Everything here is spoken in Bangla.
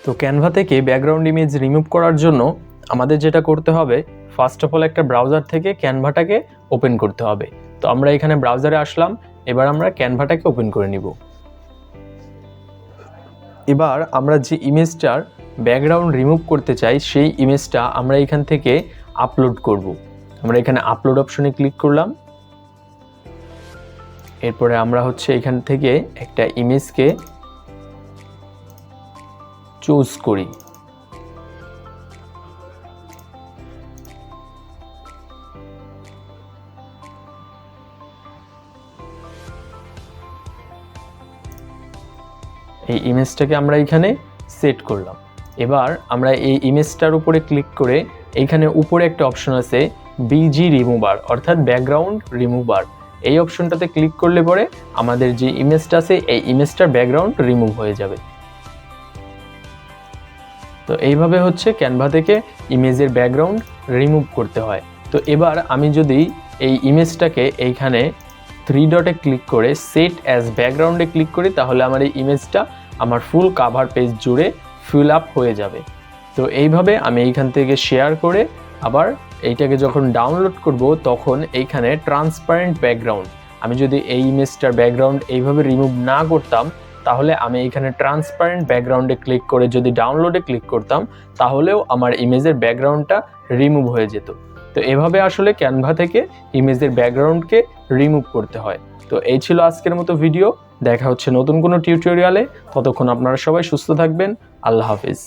তো ক্যানভা থেকে ব্যাকগ্রাউন্ড ইমেজ রিমুভ করার জন্য আমাদের যেটা করতে হবে, ফার্স্ট অফ অল একটা ব্রাউজার থেকে ক্যানভাটাকে ওপেন করতে হবে। তো আমরা এখানে ব্রাউজারে আসলাম, এবার আমরা ক্যানভাটাকে ওপেন করে নিব। এবার আমরা যে ইমেজটার ব্যাকগ্রাউন্ড রিমুভ করতে চাই সেই ইমেজটা আমরা এখান থেকে আপলোড করব। আমরা এখানে আপলোড অপশনে ক্লিক করলাম। এরপরে আমরা এখান থেকে একটা ইমেজকে চুজ করি। এই ইমেজটাকে আমরা এখানে সেট করলাম। এবার আমরা এই ইমেজটার উপরে ক্লিক করে এইখানে উপরে একটা অপশন আছে বিজি রিমুভার, অর্থাৎ ব্যাকগ্রাউন্ড রিমুভার। এই অপশনটাতে ক্লিক করলে পরে আমাদের যে ইমেজটা আছে এই ইমেজটার ব্যাকগ্রাউন্ড রিমুভ হয়ে যাবে। তো এইভাবে ক্যানভা থেকে ইমেজের ব্যাকগ্রাউন্ড রিমুভ করতে হয়। তো এবার আমি যদি এই ইমেজটাকে এইখানে 3 ডটে ক্লিক করে সেট অ্যাজ ব্যাকগ্রাউন্ডে ক্লিক করি, তাহলে আমার এই ইমেজটা আমার ফুল কাভার পেজ জুড়ে ফিল আপ হয়ে যাবে। তো এইভাবে আমি এইখান থেকে শেয়ার করে আবার এইটাকে যখন ডাউনলোড করব তখন এইখানে ট্রান্সপারেন্ট ব্যাকগ্রাউন্ড, আমি যদি এই ইমেজটার ব্যাকগ্রাউন্ড এইভাবে রিমুভ না করতাম তাহলে আমি এখানে ট্রান্সপারেন্ট ব্যাকগ্রাউন্ডে ক্লিক করে যদি ডাউনলোডে ক্লিক করতাম তাহলেও আমার ইমেজের ব্যাকগ্রাউন্ডটা রিমুভ হয়ে যেত। তো এভাবে ক্যানভা থেকে ইমেজের ব্যাকগ্রাউন্ডকে রিমুভ করতে হয়। তো এই ছিল আজকের মতো ভিডিও। দেখা হচ্ছে নতুন কোনো টিউটোরিয়ালে। ততক্ষণ আপনারা সবাই সুস্থ থাকবেন। আল্লাহ হাফিজ।